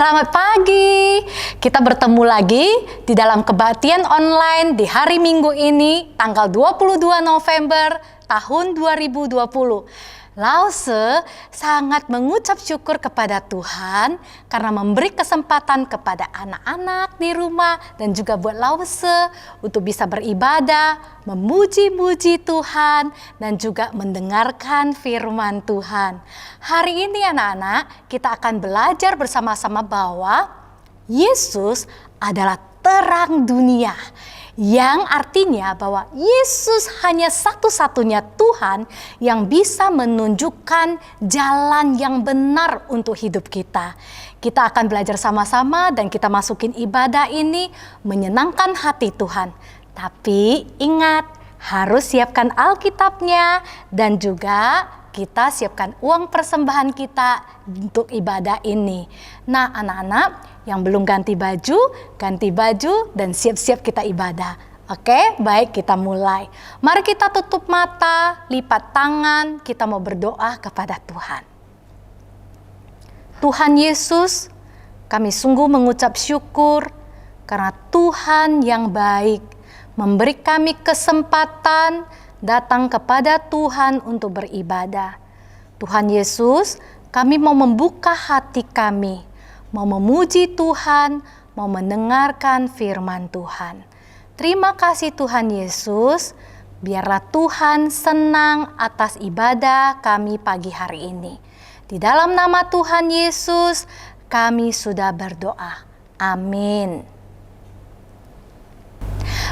selamat pagi. Kita bertemu lagi di dalam kebaktian online di hari Minggu ini, tanggal 22 November tahun 2020. Lause sangat mengucap syukur kepada Tuhan karena memberi kesempatan kepada anak-anak di rumah dan juga buat Lause untuk bisa beribadah, memuji-muji Tuhan dan juga mendengarkan firman Tuhan. Hari ini anak-anak kita akan belajar bersama-sama bahwa Yesus adalah terang dunia. Yang artinya bahwa Yesus hanya satu-satunya Tuhan yang bisa menunjukkan jalan yang benar untuk hidup kita. Kita akan belajar sama-sama dan kita masukin ibadah ini menyenangkan hati Tuhan. Tapi ingat, harus siapkan Alkitabnya dan juga kita siapkan uang persembahan kita untuk ibadah ini. Nah anak-anak, yang belum ganti baju dan siap-siap kita ibadah. Oke, baik kita mulai. Mari kita tutup mata, lipat tangan, kita mau berdoa kepada Tuhan. Tuhan Yesus, kami sungguh mengucap syukur karena Tuhan yang baik memberi kami kesempatan datang kepada Tuhan untuk beribadah. Tuhan Yesus, kami mau membuka hati kami, mau memuji Tuhan, mau mendengarkan firman Tuhan. Terima kasih Tuhan Yesus, biarlah Tuhan senang atas ibadah kami pagi hari ini. Di dalam nama Tuhan Yesus, kami sudah berdoa. Amin.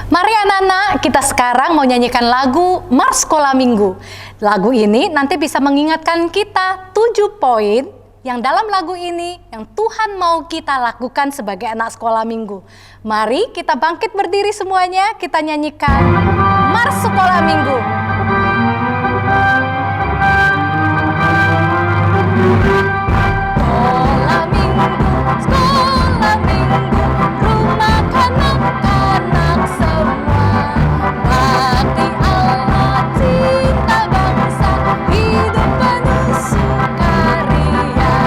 Mari anak-anak, kita sekarang mau nyanyikan lagu Mars Sekolah Minggu. Lagu ini nanti bisa mengingatkan kita 7 poin yang dalam lagu ini yang Tuhan mau kita lakukan sebagai anak sekolah minggu. Mari kita bangkit berdiri semuanya, kita nyanyikan Mars Sekolah Minggu. Sekolah Minggu, sekolah Minggu, rumah kanak-kanak semua. Bakti Allah, cinta bangsa, hidup penuh sukaria.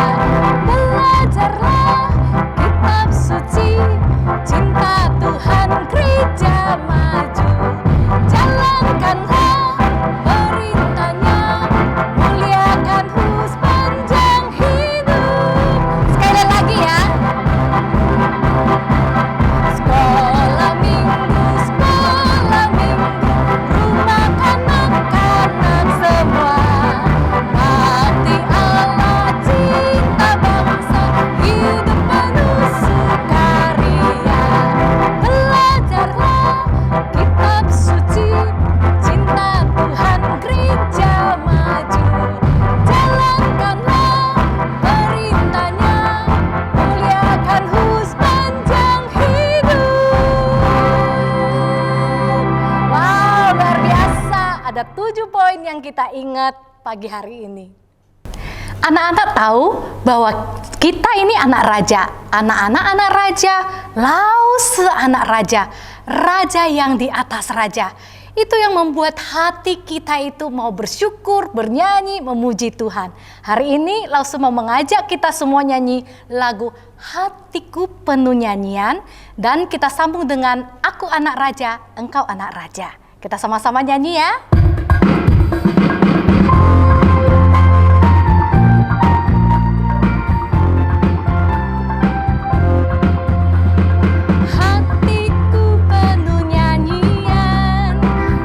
Belajarlah kitab suci, cinta Tuhan gereja maju. Jalankanlah perintahnya, muliakan sepanjang hidup. Sekali lagi ya. Sekolah Minggu, rumah kanak-kanak semua. Bakti Allah, cinta bangsa, hidup penuh sukaria. Belajarlah kitab suci, cinta Tuhan gereja maju. Jalankanlah perintahnya, muliakan sepanjang hidup. Wow, luar biasa. Ada 7 poin yang kita ingat pagi hari ini. Anak-anak tahu bahwa kita ini anak raja. Anak-anak anak raja, Lause anak raja. Raja yang di atas raja. Itu yang membuat hati kita itu mau bersyukur, bernyanyi, memuji Tuhan. Hari ini Lause mau mengajak kita semua nyanyi lagu Hatiku Penuh Nyanyian. Dan kita sambung dengan Aku Anak Raja, Engkau Anak Raja. Kita sama-sama nyanyi ya. Hatiku penuh nyanyian,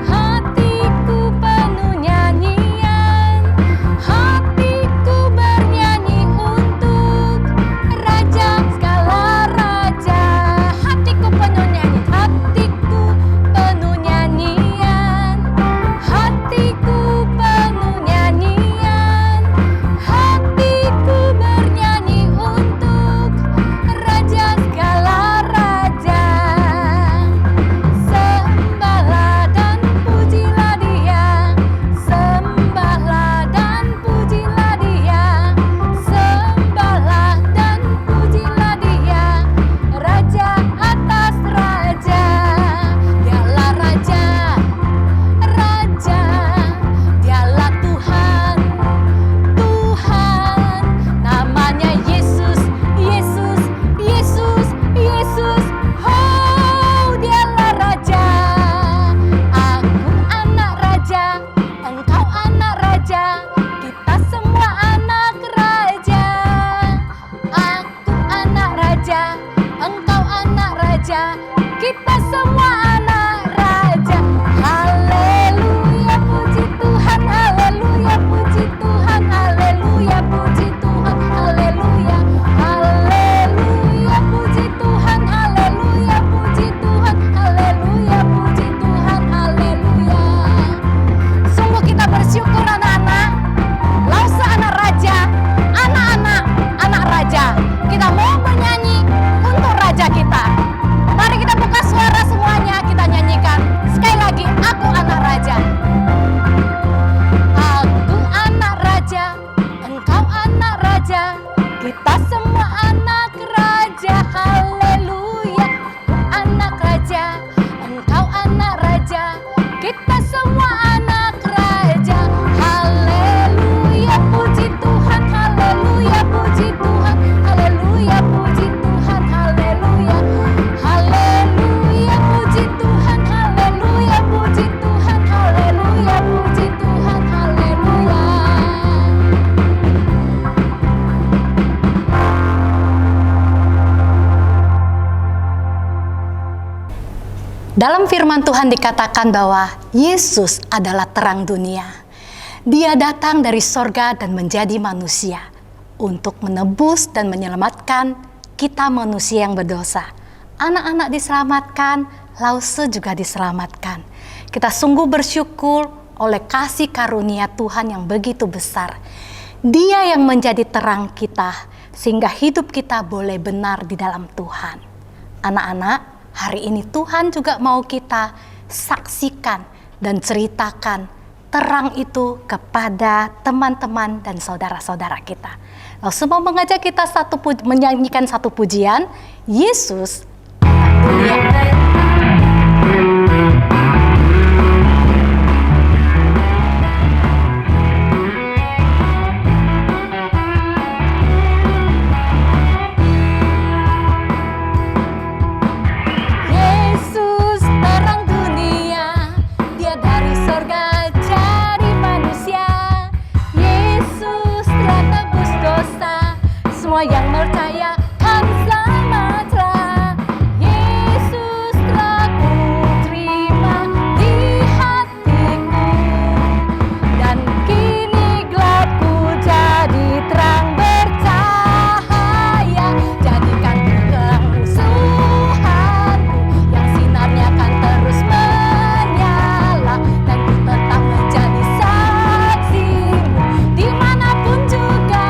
hatiku penuh nyanyian, hatiku bernyanyi untuk Raja segala raja. Hatiku penuh nyanyian, hatiku penuh nyanyian, Dalam firman Tuhan dikatakan bahwa Yesus adalah terang dunia. Dia datang dari sorga dan menjadi manusia untuk menebus dan menyelamatkan kita manusia yang berdosa. Anak-anak diselamatkan, Lause juga diselamatkan. Kita sungguh bersyukur oleh kasih karunia Tuhan yang begitu besar. Dia yang menjadi terang kita, sehingga hidup kita boleh benar di dalam Tuhan. Anak-anak, hari ini Tuhan juga mau kita saksikan dan ceritakan terang itu kepada teman-teman dan saudara-saudara kita. Lalu semua mengajak kita menyanyikan satu pujian, Yesus dunia. Semua yang percaya kan selamatlah. Yesus telah kuterima di hatiku, dan kini gelapku jadi terang bercahaya. Jadikan terang musuhanku, yang sinarnya kan terus menyala, dan ku tetap menjadi saksimu dimanapun juga.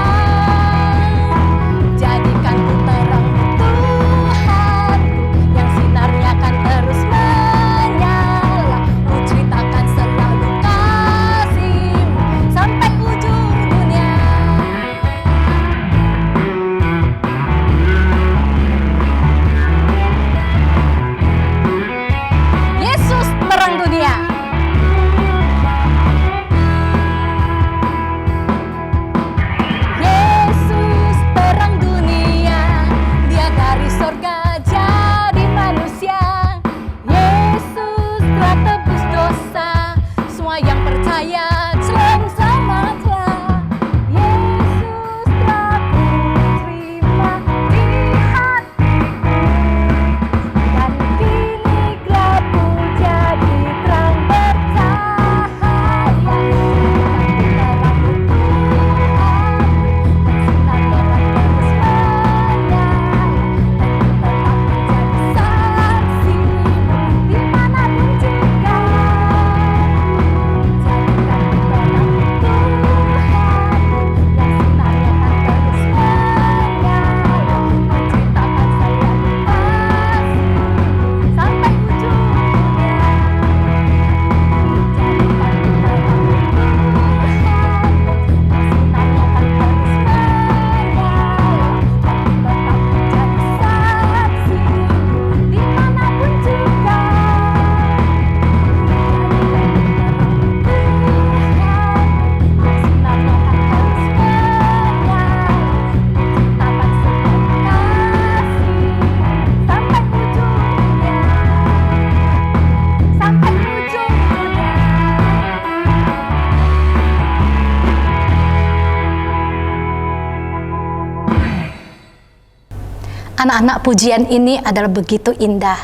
Anak-anak, pujian ini adalah begitu indah,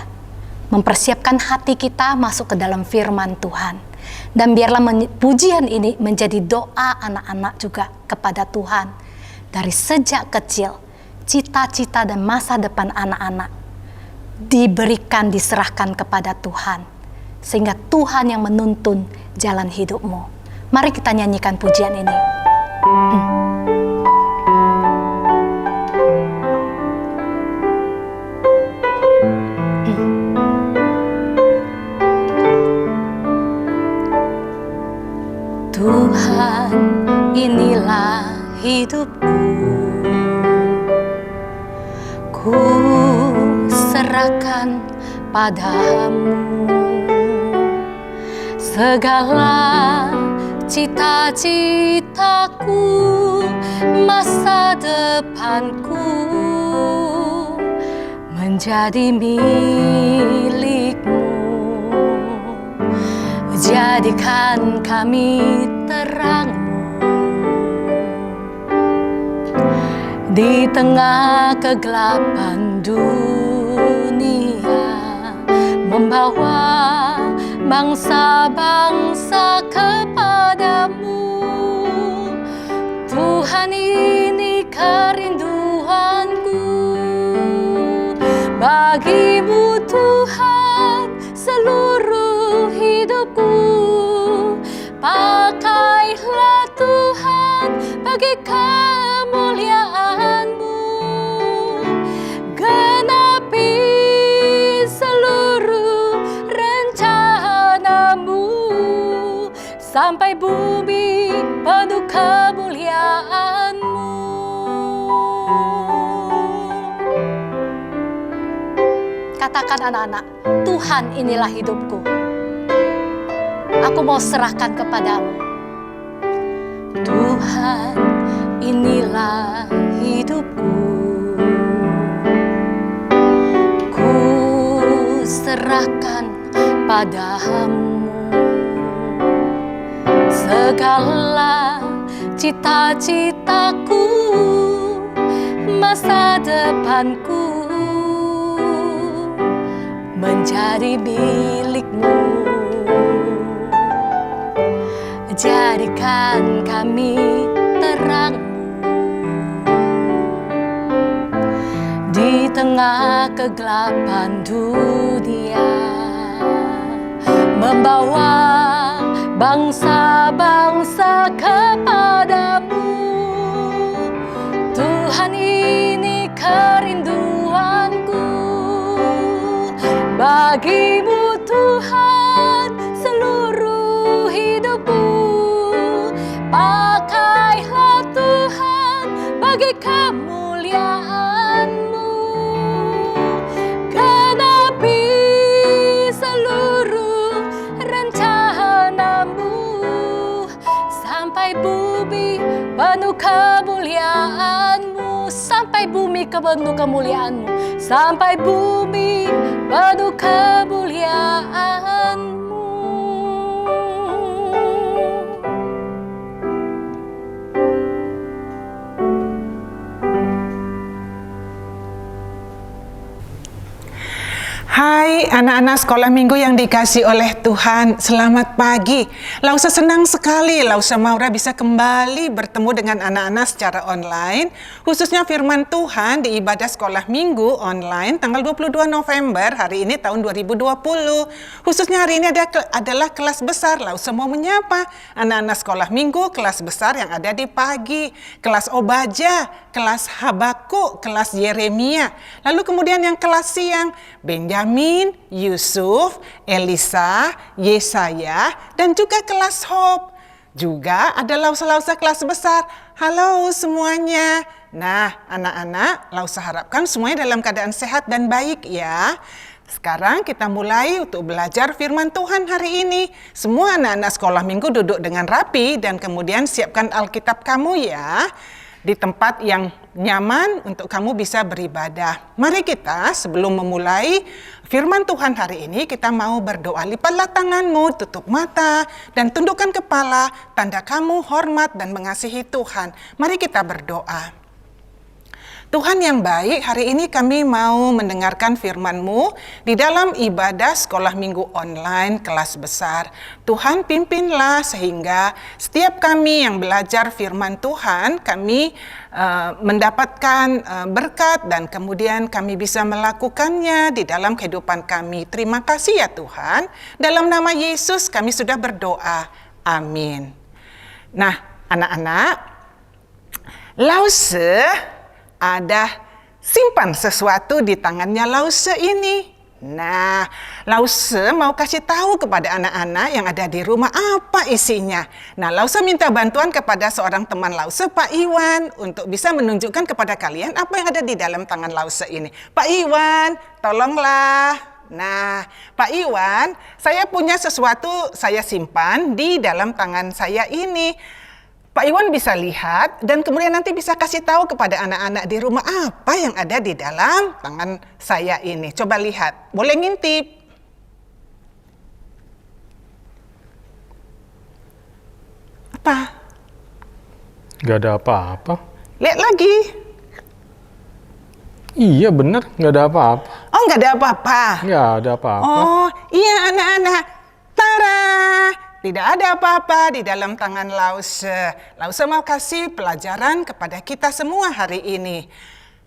mempersiapkan hati kita masuk ke dalam firman Tuhan. Dan biarlah pujian ini menjadi doa anak-anak juga kepada Tuhan. Dari sejak kecil, cita-cita dan masa depan anak-anak diberikan, diserahkan kepada Tuhan. Sehingga Tuhan yang menuntun jalan hidupmu. Mari kita nyanyikan pujian ini. Tuhan, inilah hidupku, ku serahkan padamu segala cita-citaku, masa depanku menjadi milikmu. Jadikan kami terangmu di tengah kegelapan dunia, membawa bangsa-bangsa kepadamu. Tuhan, ini kerinduanku, bagimu Tuhan seluruh hidupku. Pakailah Tuhan bagi kemuliaan-Mu, genapi seluruh rencana-Mu, sampai bumi penuh kemuliaan-Mu. Katakan anak-anak, Tuhan, inilah hidupku. Aku mau serahkan kepadamu. Tuhan, inilah hidupku. Ku serahkan padamu segala cita-citaku, masa depanku menjadi milik-Mu. Jadikan kami terang-Mu di tengah kegelapan dunia, membawa bangsa-bangsa kepadamu. Tuhan, ini kerinduanku, bagimu Tuhan seluruh hidupku. Pakailah Tuhan bagi kemuliaan-Mu, genapi seluruh rencana-Mu, sampai bumi penuh kemuliaan-Mu, sampai bumi penuh kemuliaan-Mu, sampai bumi penuh kemuliaan-Mu. Hai anak-anak sekolah minggu yang dikasih oleh Tuhan, selamat pagi. Lausa senang sekali Lausa Maura bisa kembali bertemu dengan anak-anak secara online, khususnya firman Tuhan di ibadah sekolah minggu online tanggal 22 November hari ini tahun 2020. Khususnya hari ini adalah kelas besar. Lausa mau menyapa anak-anak sekolah minggu kelas besar yang ada di pagi, kelas Obaja, kelas Habakuk, kelas Yeremia. Lalu kemudian yang kelas siang, Benjamin, Yusuf, Elisa, Yesaya, dan juga kelas Hope. Juga ada lausa-lausa kelas besar. Halo semuanya. Nah, anak-anak, lausa harapkan semuanya dalam keadaan sehat dan baik ya. Sekarang kita mulai untuk belajar firman Tuhan hari ini. Semua anak-anak sekolah minggu duduk dengan rapi dan kemudian siapkan Alkitab kamu ya, di tempat yang nyaman untuk kamu bisa beribadah. Mari kita sebelum memulai firman Tuhan hari ini, kita mau berdoa. Lipatlah tanganmu, tutup mata, dan tundukkan kepala, tanda kamu hormat dan mengasihi Tuhan. Mari kita berdoa. Tuhan yang baik, hari ini kami mau mendengarkan firman-Mu di dalam ibadah sekolah minggu online kelas besar. Tuhan pimpinlah sehingga setiap kami yang belajar firman Tuhan, kami mendapatkan berkat dan kemudian kami bisa melakukannya di dalam kehidupan kami. Terima kasih ya Tuhan. Dalam nama Yesus kami sudah berdoa. Amin. Nah, anak-anak, Lause ada simpan sesuatu di tangannya Lause ini. Nah, Lause mau kasih tahu kepada anak-anak yang ada di rumah apa isinya. Nah, Lause minta bantuan kepada seorang teman Lause, Pak Iwan, untuk bisa menunjukkan kepada kalian apa yang ada di dalam tangan Lause ini. Pak Iwan, tolonglah. Nah, Pak Iwan, saya punya sesuatu saya simpan di dalam tangan saya ini. Pak Iwan bisa lihat dan kemudian nanti bisa kasih tahu kepada anak-anak di rumah apa yang ada di dalam tangan saya ini. Coba lihat, boleh ngintip. Apa? Gak ada apa-apa. Lihat lagi. Iya bener, gak ada apa-apa. Oh nggak ada apa-apa. Nggak ada apa-apa. Oh, iya anak-anak. Tara, tidak ada apa-apa di dalam tangan Lause. Lause mau kasih pelajaran kepada kita semua hari ini.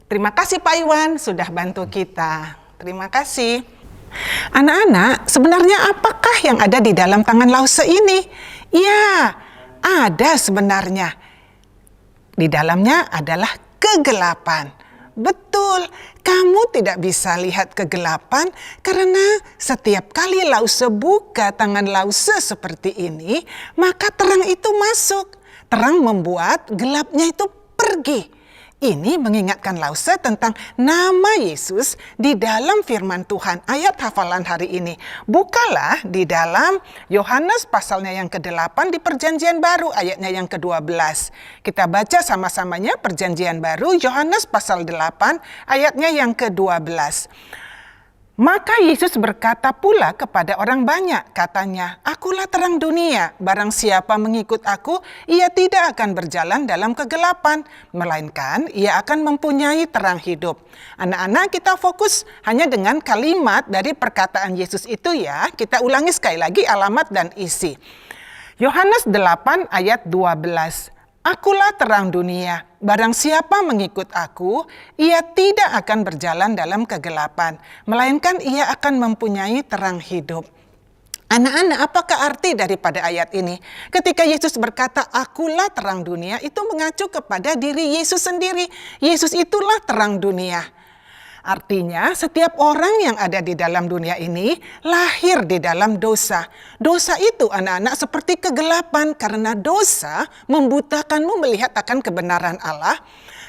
Terima kasih Pak Iwan sudah bantu kita. Terima kasih. Anak-anak, sebenarnya apakah yang ada di dalam tangan Lause ini? Ya, ada sebenarnya. Di dalamnya adalah kegelapan. Betul, kamu tidak bisa lihat kegelapan karena setiap kali Lause buka tangan Lause seperti ini, maka terang itu masuk. Terang membuat gelapnya itu pergi. Ini mengingatkan Lause tentang nama Yesus di dalam firman Tuhan. Ayat hafalan hari ini. Bukalah di dalam Yohanes pasalnya yang ke-8 di Perjanjian Baru ayatnya yang ke-12. Kita baca sama-samanya Perjanjian Baru Yohanes pasal 8 ayatnya yang ke-12. Maka Yesus berkata pula kepada orang banyak, katanya, "Akulah terang dunia, barang siapa mengikut aku, ia tidak akan berjalan dalam kegelapan, melainkan ia akan mempunyai terang hidup." Anak-anak, kita fokus hanya dengan kalimat dari perkataan Yesus itu ya. Kita ulangi sekali lagi alamat dan isi. Yohanes 8 ayat 12. Akulah terang dunia, barang siapa mengikut aku, ia tidak akan berjalan dalam kegelapan, melainkan ia akan mempunyai terang hidup. Anak-anak, apakah arti daripada ayat ini? Ketika Yesus berkata, akulah terang dunia, itu mengacu kepada diri Yesus sendiri. Yesus itulah terang dunia. Artinya, setiap orang yang ada di dalam dunia ini lahir di dalam dosa. Dosa itu anak-anak seperti kegelapan karena dosa membutakanmu melihat akan kebenaran Allah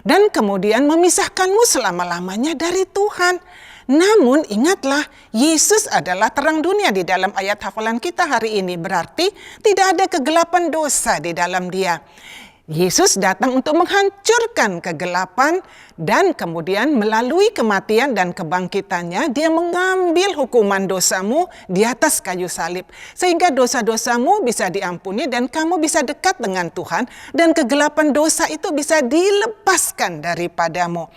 dan kemudian memisahkanmu selama-lamanya dari Tuhan. Namun ingatlah, Yesus adalah terang dunia di dalam ayat hafalan kita hari ini. Berarti tidak ada kegelapan dosa di dalam Dia. Yesus datang untuk menghancurkan kegelapan dan kemudian melalui kematian dan kebangkitannya dia mengambil hukuman dosamu di atas kayu salib. Sehingga dosa-dosamu bisa diampuni dan kamu bisa dekat dengan Tuhan dan kegelapan dosa itu bisa dilepaskan daripadamu.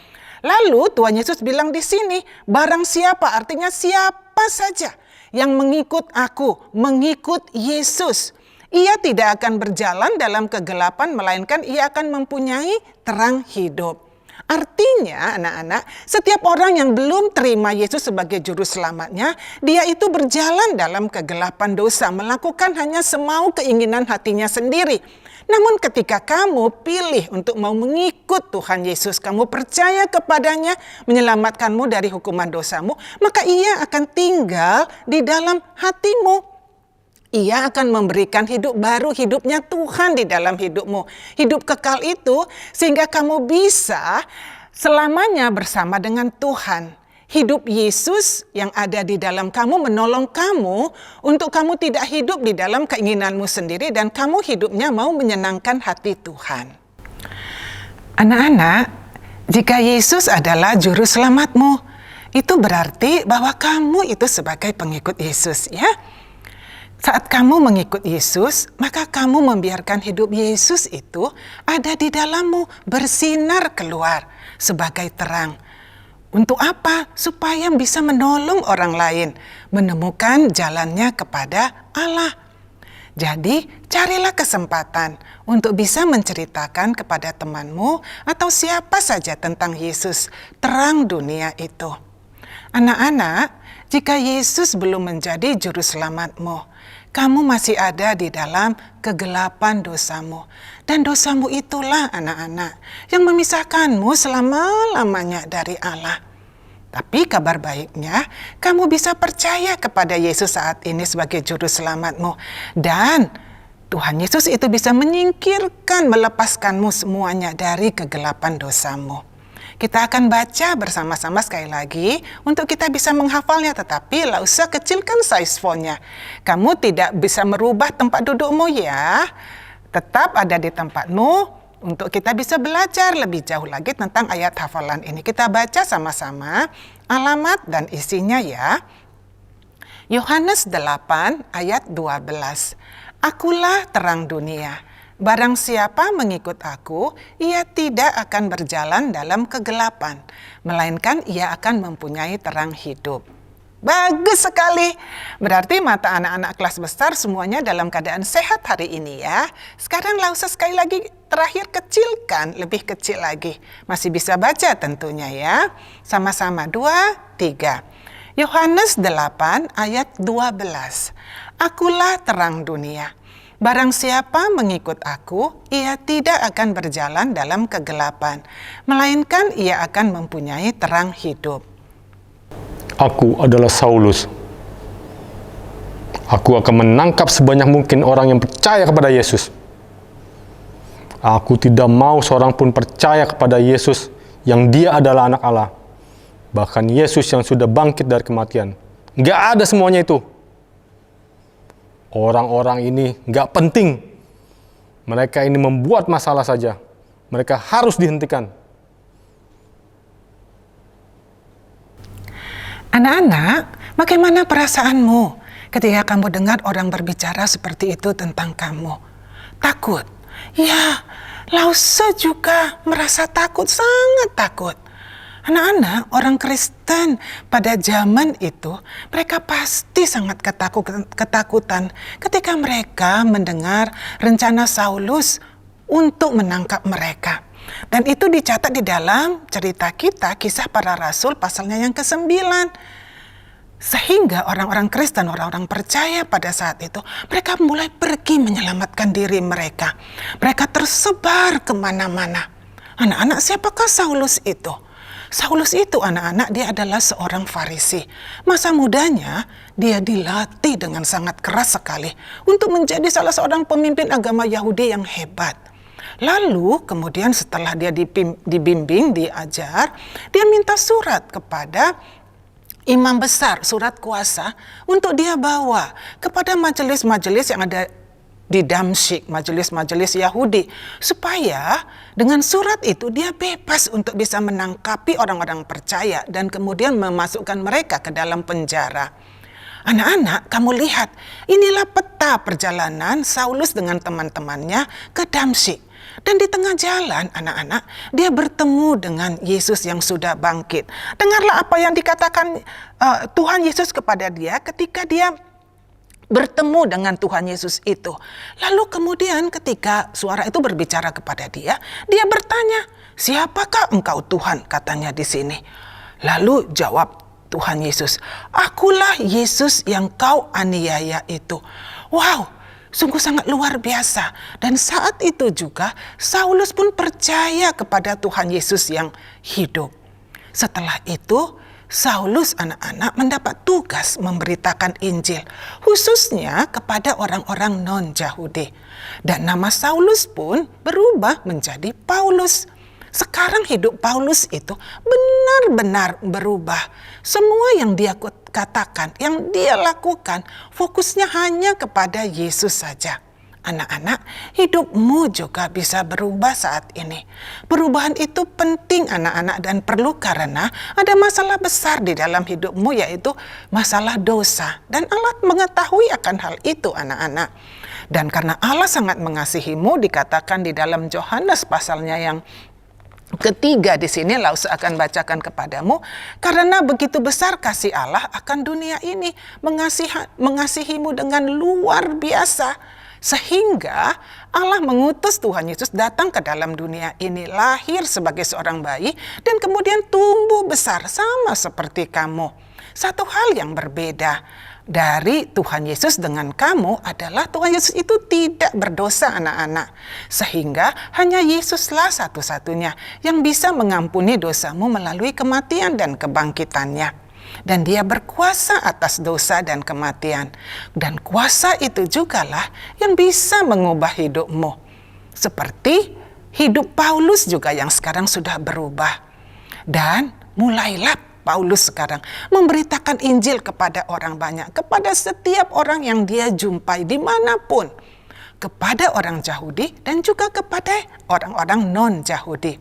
Lalu Tuhan Yesus bilang di sini, barang siapa, artinya siapa saja yang mengikut aku, mengikut Yesus, ia tidak akan berjalan dalam kegelapan, melainkan ia akan mempunyai terang hidup. Artinya anak-anak, setiap orang yang belum terima Yesus sebagai juru selamatnya, dia itu berjalan dalam kegelapan dosa, melakukan hanya semau keinginan hatinya sendiri. Namun ketika kamu pilih untuk mau mengikut Tuhan Yesus, kamu percaya kepadanya, menyelamatkanmu dari hukuman dosamu, maka ia akan tinggal di dalam hatimu. Ia akan memberikan hidup baru, hidupnya Tuhan di dalam hidupmu. Hidup kekal itu sehingga kamu bisa selamanya bersama dengan Tuhan. Hidup Yesus yang ada di dalam kamu menolong kamu untuk kamu tidak hidup di dalam keinginanmu sendiri dan kamu hidupnya mau menyenangkan hati Tuhan. Anak-anak, jika Yesus adalah juru selamatmu, itu berarti bahwa kamu itu sebagai pengikut Yesus ya. Saat kamu mengikut Yesus, maka kamu membiarkan hidup Yesus itu ada di dalammu, bersinar keluar sebagai terang. Untuk apa? Supaya bisa menolong orang lain, menemukan jalannya kepada Allah. Jadi, carilah kesempatan untuk bisa menceritakan kepada temanmu atau siapa saja tentang Yesus, terang dunia itu. Anak-anak, jika Yesus belum menjadi juru selamatmu, kamu masih ada di dalam kegelapan dosamu. Dan dosamu itulah anak-anak yang memisahkanmu selama-lamanya dari Allah. Tapi kabar baiknya, kamu bisa percaya kepada Yesus saat ini sebagai juru selamatmu. Dan Tuhan Yesus itu bisa menyingkirkan, melepaskanmu semuanya dari kegelapan dosamu. Kita akan baca bersama-sama sekali lagi untuk kita bisa menghafalnya, tetapi tidak usah kecilkan size fontnya. Kamu tidak bisa merubah tempat dudukmu ya. Tetap ada di tempatmu untuk kita bisa belajar lebih jauh lagi tentang ayat hafalan ini. Kita baca sama-sama alamat dan isinya ya. Yohanes 8 ayat 12. Akulah terang dunia. Barang siapa mengikut aku, ia tidak akan berjalan dalam kegelapan, melainkan ia akan mempunyai terang hidup. Bagus sekali. Berarti mata anak-anak kelas besar semuanya dalam keadaan sehat hari ini ya. Sekarang Lausa sekali lagi terakhir kecilkan, lebih kecil lagi. Masih bisa baca tentunya ya. Sama-sama 2, 3. Yohanes 8 ayat 12. Akulah terang dunia. Barang siapa mengikut aku, ia tidak akan berjalan dalam kegelapan, melainkan ia akan mempunyai terang hidup. Aku adalah Saulus. Aku akan menangkap sebanyak mungkin orang yang percaya kepada Yesus. Aku tidak mau seorang pun percaya kepada Yesus yang dia adalah anak Allah. Bahkan Yesus yang sudah bangkit dari kematian. Nggak ada semuanya itu. Orang-orang ini nggak penting. Mereka ini membuat masalah saja. Mereka harus dihentikan. Anak-anak, bagaimana perasaanmu ketika kamu dengar orang berbicara seperti itu tentang kamu? Takut? Ya, Lausa juga merasa takut, sangat takut. Anak-anak, orang Kristen pada zaman itu, mereka pasti sangat ketakutan ketika mereka mendengar rencana Saulus untuk menangkap mereka. Dan itu dicatat di dalam cerita kita, Kisah Para Rasul pasalnya yang ke-9. Sehingga orang-orang Kristen, orang-orang percaya pada saat itu, mereka mulai pergi menyelamatkan diri mereka. Mereka tersebar kemana-mana. Anak-anak, siapakah Saulus itu? Saulus itu anak-anak, dia adalah seorang Farisi. Masa mudanya dia dilatih dengan sangat keras sekali untuk menjadi salah seorang pemimpin agama Yahudi yang hebat. Lalu kemudian setelah dia dibimbing, diajar, dia minta surat kepada imam besar, surat kuasa untuk dia bawa kepada majelis-majelis yang ada di Damsyik, majelis-majelis Yahudi, supaya dengan surat itu dia bebas untuk bisa menangkapi orang-orang percaya dan kemudian memasukkan mereka ke dalam penjara. Anak-anak, kamu lihat, inilah peta perjalanan Saulus dengan teman-temannya ke Damsyik. Dan di tengah jalan, anak-anak, dia bertemu dengan Yesus yang sudah bangkit. Dengarlah apa yang dikatakan Tuhan Yesus kepada dia ketika dia bertemu dengan Tuhan Yesus itu. Lalu kemudian ketika suara itu berbicara kepada dia, dia bertanya, "Siapakah engkau Tuhan?" katanya di sini. Lalu jawab Tuhan Yesus, "Akulah Yesus yang kau aniaya itu." Wow! Sungguh sangat luar biasa. Dan saat itu juga Saulus pun percaya kepada Tuhan Yesus yang hidup. Setelah itu Saulus anak-anak mendapat tugas memberitakan Injil, khususnya kepada orang-orang non-Yahudi. Dan nama Saulus pun berubah menjadi Paulus. Sekarang hidup Paulus itu benar-benar berubah. Semua yang dia katakan, yang dia lakukan, fokusnya hanya kepada Yesus saja. Anak-anak, hidupmu juga bisa berubah saat ini. Perubahan itu penting anak-anak dan perlu karena ada masalah besar di dalam hidupmu, yaitu masalah dosa. Dan Allah mengetahui akan hal itu anak-anak. Dan karena Allah sangat mengasihimu, dikatakan di dalam Yohanes pasalnya yang ketiga di sini Lausa akan bacakan kepadamu, karena begitu besar kasih Allah akan dunia ini, mengasihimu dengan luar biasa, sehingga Allah mengutus Tuhan Yesus datang ke dalam dunia ini, lahir sebagai seorang bayi dan kemudian tumbuh besar sama seperti kamu. Satu hal yang berbeda dari Tuhan Yesus dengan kamu adalah Tuhan Yesus itu tidak berdosa anak-anak. Sehingga hanya Yesuslah satu-satunya yang bisa mengampuni dosamu melalui kematian dan kebangkitannya. Dan dia berkuasa atas dosa dan kematian. Dan kuasa itu jugalah yang bisa mengubah hidupmu. Seperti hidup Paulus juga yang sekarang sudah berubah. Dan mulailah Paulus sekarang memberitakan Injil kepada orang banyak, kepada setiap orang yang dia jumpai dimanapun, kepada orang Yahudi dan juga kepada orang-orang non-Yahudi.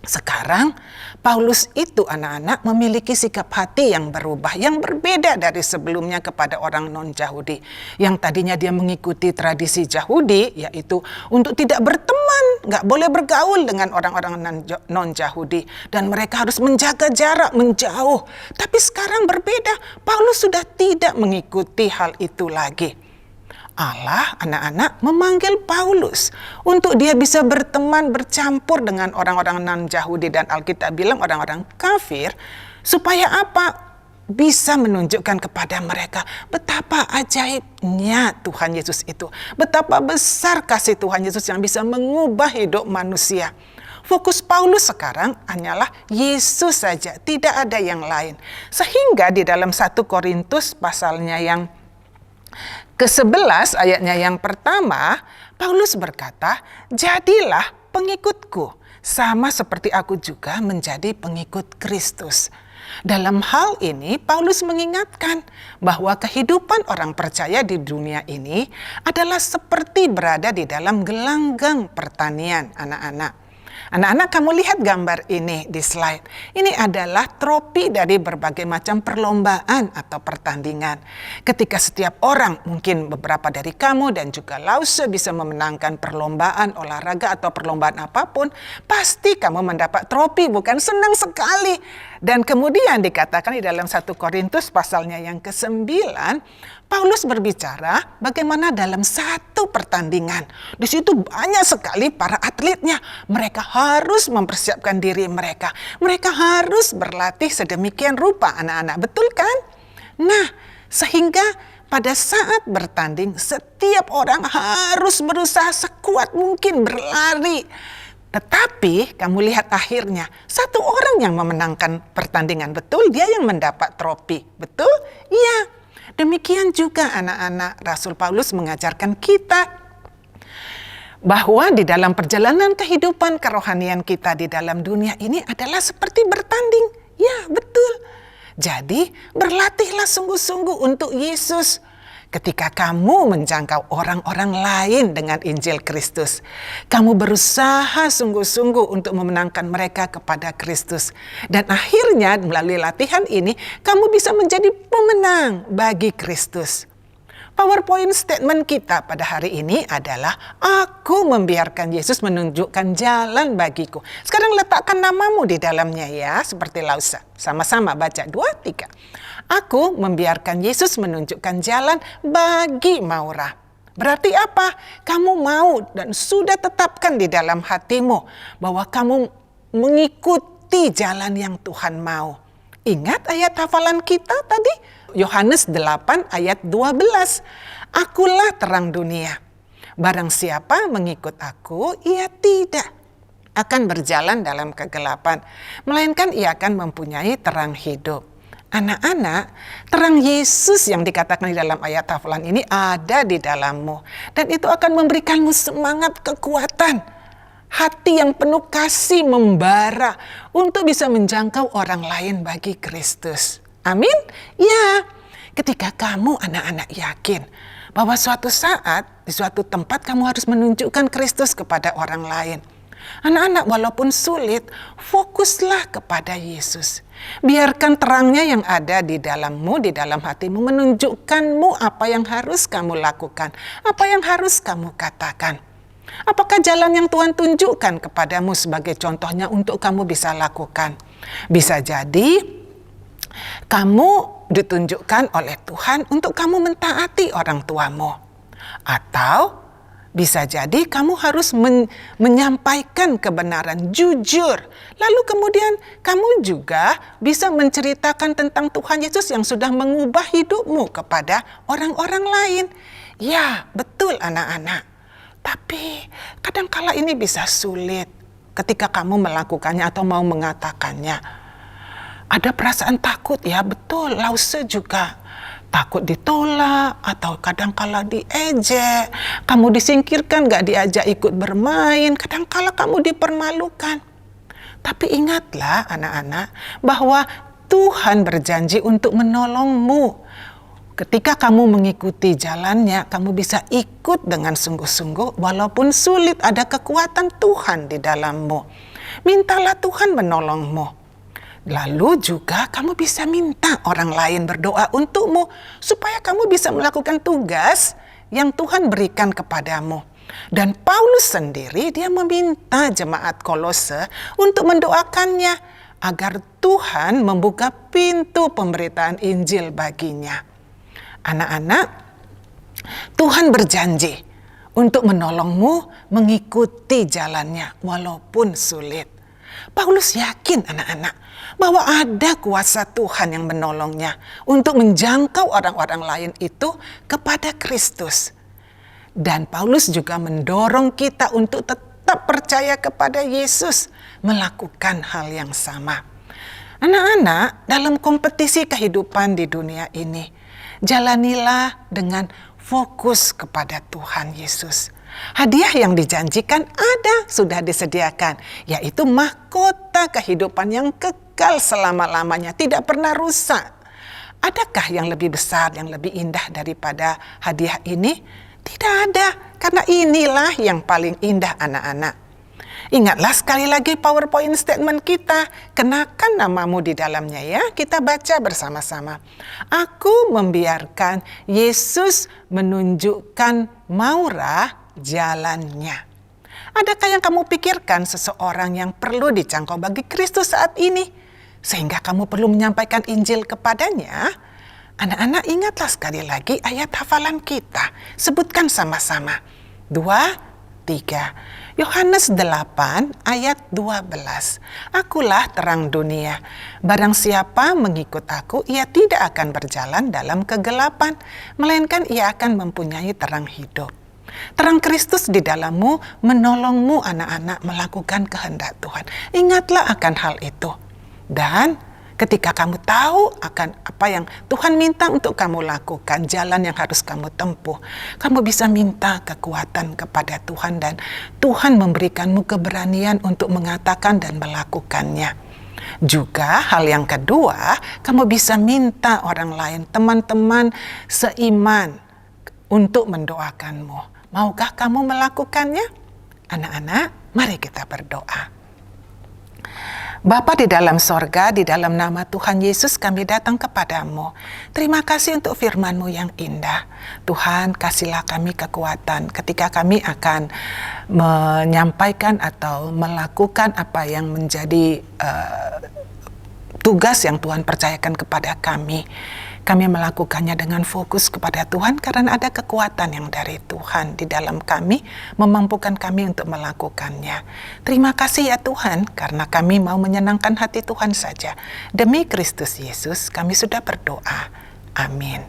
Sekarang Paulus itu anak-anak memiliki sikap hati yang berubah, yang berbeda dari sebelumnya kepada orang non-Yahudi. Yang tadinya dia mengikuti tradisi Yahudi, yaitu untuk tidak berteman, nggak boleh bergaul dengan orang-orang non-Yahudi. Dan mereka harus menjaga jarak, menjauh. Tapi sekarang berbeda, Paulus sudah tidak mengikuti hal itu lagi. Allah, anak-anak, memanggil Paulus untuk dia bisa berteman, bercampur dengan orang-orang non-Yahudi dan Alkitab bilang orang-orang kafir, supaya apa? Bisa menunjukkan kepada mereka betapa ajaibnya Tuhan Yesus itu, betapa besar kasih Tuhan Yesus yang bisa mengubah hidup manusia. Fokus Paulus sekarang hanyalah Yesus saja, tidak ada yang lain. Sehingga di dalam 1 Korintus pasalnya yang ke-11 ayatnya yang pertama, Paulus berkata, "Jadilah pengikutku, sama seperti aku juga menjadi pengikut Kristus." Dalam hal ini, Paulus mengingatkan bahwa kehidupan orang percaya di dunia ini adalah seperti berada di dalam gelanggang pertanian, anak-anak. Anak-anak, kamu lihat gambar ini di slide. Ini adalah trofi dari berbagai macam perlombaan atau pertandingan. Ketika setiap orang, mungkin beberapa dari kamu dan juga Lause bisa memenangkan perlombaan olahraga atau perlombaan apapun, pasti kamu mendapat trofi, bukan? Senang sekali. Dan kemudian dikatakan di dalam 1 Korintus pasalnya yang ke-9, Paulus berbicara bagaimana dalam satu pertandingan. Di situ banyak sekali para atletnya. Mereka harus mempersiapkan diri mereka. Mereka harus berlatih sedemikian rupa, anak-anak. Betul kan? Nah, sehingga pada saat bertanding, setiap orang harus berusaha sekuat mungkin berlari. Tetapi kamu lihat akhirnya, satu orang yang memenangkan pertandingan. Betul, dia yang mendapat trofi. Betul? Iya. Demikian juga anak-anak, Rasul Paulus mengajarkan kita bahwa di dalam perjalanan kehidupan kerohanian kita di dalam dunia ini adalah seperti bertanding. Ya, betul. Jadi berlatihlah sungguh-sungguh untuk Yesus. Ketika kamu menjangkau orang-orang lain dengan Injil Kristus, kamu berusaha sungguh-sungguh untuk memenangkan mereka kepada Kristus. Dan akhirnya melalui latihan ini, kamu bisa menjadi pemenang bagi Kristus. PowerPoint statement kita pada hari ini adalah, aku membiarkan Yesus menunjukkan jalan bagiku. Sekarang letakkan namamu di dalamnya ya, seperti Lausa. Sama-sama baca 2, 3. Aku membiarkan Yesus menunjukkan jalan bagi Maura. Berarti apa? Kamu mau dan sudah tetapkan di dalam hatimu bahwa kamu mengikuti jalan yang Tuhan mau. Ingat ayat hafalan kita tadi? Yohanes 8 ayat 12. Akulah terang dunia. Barang siapa mengikut aku, ia tidak akan berjalan dalam kegelapan, melainkan ia akan mempunyai terang hidup. Anak-anak, terang Yesus yang dikatakan di dalam ayat hafalan ini ada di dalammu. Dan itu akan memberikanmu semangat, kekuatan. Hati yang penuh kasih membara untuk bisa menjangkau orang lain bagi Kristus. Amin? Ya, ketika kamu anak-anak yakin bahwa suatu saat di suatu tempat kamu harus menunjukkan Kristus kepada orang lain. Anak-anak, walaupun sulit, fokuslah kepada Yesus. Biarkan terangnya yang ada di dalammu, di dalam hatimu, menunjukkanmu apa yang harus kamu lakukan, apa yang harus kamu katakan. Apakah jalan yang Tuhan tunjukkan kepadamu sebagai contohnya untuk kamu bisa lakukan? Bisa jadi kamu ditunjukkan oleh Tuhan untuk kamu mentaati orang tuamu. Atau bisa jadi kamu harus menyampaikan kebenaran, jujur. Lalu kemudian kamu juga bisa menceritakan tentang Tuhan Yesus yang sudah mengubah hidupmu kepada orang-orang lain. Ya, betul anak-anak. Tapi kadangkala ini bisa sulit ketika kamu melakukannya atau mau mengatakannya. Ada perasaan takut, ya betul, Lause juga. Takut ditolak atau kadangkala diejek, kamu disingkirkan, gak diajak ikut bermain, kadangkala kamu dipermalukan. Tapi ingatlah anak-anak bahwa Tuhan berjanji untuk menolongmu. Ketika kamu mengikuti jalannya, kamu bisa ikut dengan sungguh-sungguh walaupun sulit, ada kekuatan Tuhan di dalammu. Mintalah Tuhan menolongmu. Lalu juga kamu bisa minta orang lain berdoa untukmu supaya kamu bisa melakukan tugas yang Tuhan berikan kepadamu. Dan Paulus sendiri dia meminta jemaat Kolose untuk mendoakannya agar Tuhan membuka pintu pemberitaan Injil baginya. Anak-anak, Tuhan berjanji untuk menolongmu mengikuti jalannya walaupun sulit. Paulus yakin anak-anak bahwa ada kuasa Tuhan yang menolongnya untuk menjangkau orang-orang lain itu kepada Kristus. Dan Paulus juga mendorong kita untuk tetap percaya kepada Yesus, melakukan hal yang sama. Anak-anak, dalam kompetisi kehidupan di dunia ini, jalanilah dengan fokus kepada Tuhan Yesus. Hadiah yang dijanjikan sudah disediakan, yaitu mahkota kehidupan yang kekal selama-lamanya, tidak pernah rusak. Adakah yang lebih besar, yang lebih indah daripada hadiah ini? Tidak ada, karena inilah yang paling indah anak-anak. Ingatlah sekali lagi PowerPoint statement kita. Kenakan namamu di dalamnya ya. Kita baca bersama-sama. Aku membiarkan Yesus menunjukkan Maura jalannya. Adakah yang kamu pikirkan seseorang yang perlu dijangkau bagi Kristus saat ini? Sehingga kamu perlu menyampaikan Injil kepadanya? Anak-anak, ingatlah sekali lagi ayat hafalan kita. Sebutkan sama-sama. 2, 3. Yohanes 8 ayat 12. Akulah terang dunia. Barang siapa mengikut aku, ia tidak akan berjalan dalam kegelapan, melainkan ia akan mempunyai terang hidup. Terang Kristus di dalammu menolongmu anak-anak melakukan kehendak Tuhan. Ingatlah akan hal itu. Dan ketika kamu tahu akan apa yang Tuhan minta untuk kamu lakukan, jalan yang harus kamu tempuh, kamu bisa minta kekuatan kepada Tuhan dan Tuhan memberikanmu keberanian untuk mengatakan dan melakukannya. Juga hal yang kedua, kamu bisa minta orang lain, teman-teman seiman untuk mendoakanmu. Maukah kamu melakukannya? Anak-anak, mari kita berdoa. Bapa di dalam sorga, di dalam nama Tuhan Yesus kami datang kepadamu. Terima kasih untuk firman-Mu yang indah. Tuhan, kasihlah kami kekuatan ketika kami akan menyampaikan atau melakukan apa yang menjadi tugas yang Tuhan percayakan kepada kami. Kami melakukannya dengan fokus kepada Tuhan karena ada kekuatan yang dari Tuhan di dalam kami, memampukan kami untuk melakukannya. Terima kasih ya Tuhan, karena kami mau menyenangkan hati Tuhan saja. Demi Kristus Yesus kami sudah berdoa. Amin.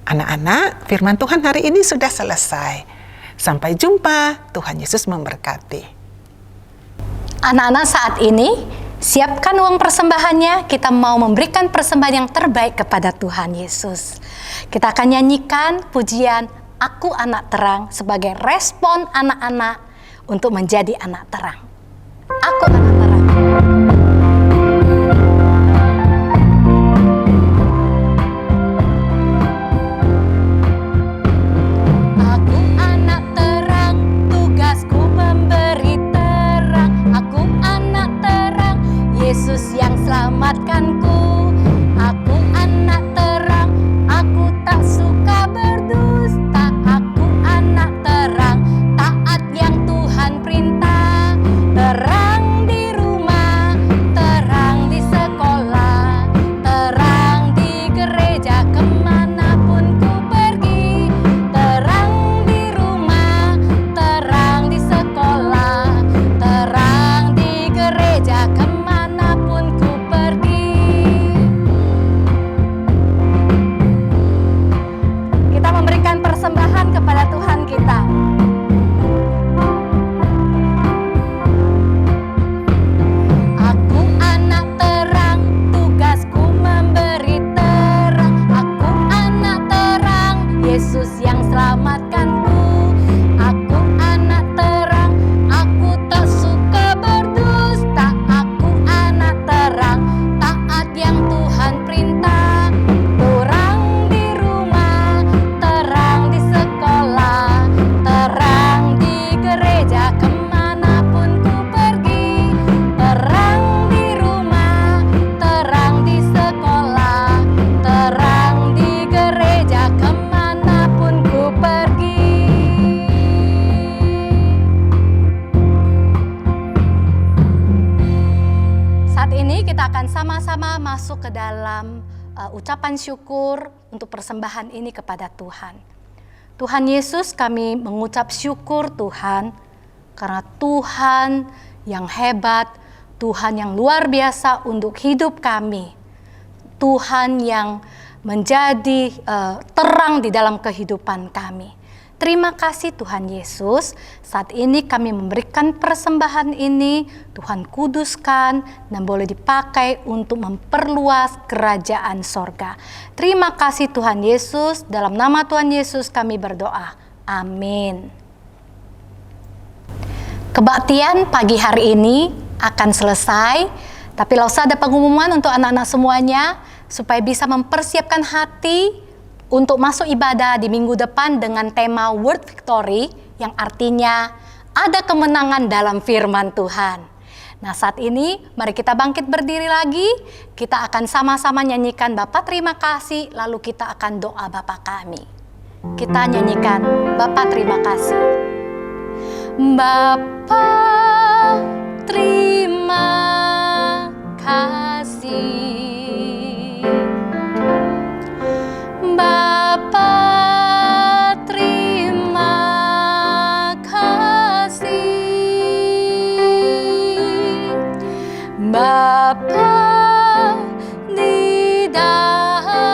Anak-anak, firman Tuhan hari ini sudah selesai. Sampai jumpa, Tuhan Yesus memberkati. Anak-anak, saat ini siapkan uang persembahannya, kita mau memberikan persembahan yang terbaik kepada Tuhan Yesus. Kita akan nyanyikan pujian Aku Anak Terang sebagai respon anak-anak untuk menjadi anak terang. Aku anak terang. Aku anak terang, tugasku memberi terang. Aku anak terang, Yesus yang selamatkanku. Aku anak terang, aku tak suka berdusta. Aku anak terang, taat yang Tuhan perintah. Terang di rumah, terang di sekolah, terang di gereja, kemanapun ku pergi. Terang di rumah, terang di sekolah, terang di gereja, kemanapun ku pergi. ini kita akan sama-sama masuk ke dalam ucapan syukur untuk persembahan ini kepada Tuhan. Tuhan Yesus, kami mengucap syukur Tuhan, karena Tuhan yang hebat, Tuhan yang luar biasa untuk hidup kami. Tuhan yang menjadi terang di dalam kehidupan kami. Terima kasih Tuhan Yesus, saat ini kami memberikan persembahan ini, Tuhan kuduskan dan boleh dipakai untuk memperluas kerajaan sorga. Terima kasih Tuhan Yesus, dalam nama Tuhan Yesus kami berdoa. Amin. Kebaktian pagi hari ini akan selesai, tapi langsung ada pengumuman untuk anak-anak semuanya, supaya bisa mempersiapkan hati untuk masuk ibadah di minggu depan dengan tema Word Victory, yang artinya ada kemenangan dalam firman Tuhan. Nah, saat ini mari kita bangkit berdiri lagi. Kita akan sama-sama nyanyikan Bapa terima kasih, lalu kita akan doa Bapa kami. Kita nyanyikan Bapa terima kasih. Bapa terima kasih. Bapa terima kasih. Bapa di dalam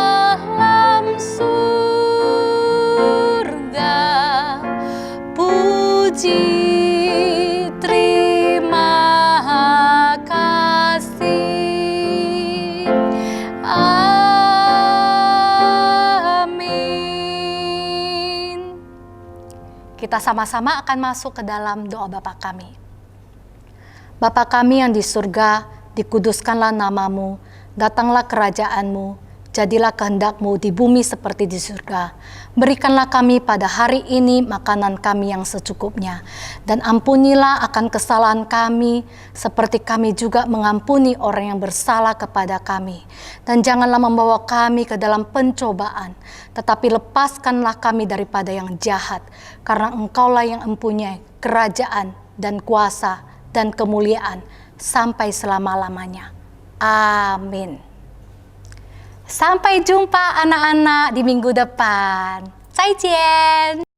surga, puji terima kasih. Kita sama-sama akan masuk ke dalam doa Bapa kami. Bapa kami yang di surga, dikuduskanlah namamu, datanglah kerajaanmu, jadilah kehendak-Mu di bumi seperti di surga. Berikanlah kami pada hari ini makanan kami yang secukupnya, dan ampunilah akan kesalahan kami, seperti kami juga mengampuni orang yang bersalah kepada kami. Dan janganlah membawa kami ke dalam pencobaan, tetapi lepaskanlah kami daripada yang jahat, karena Engkaulah yang mempunyai kerajaan dan kuasa dan kemuliaan sampai selama-lamanya. Amin. Sampai jumpa anak-anak di minggu depan. 再见.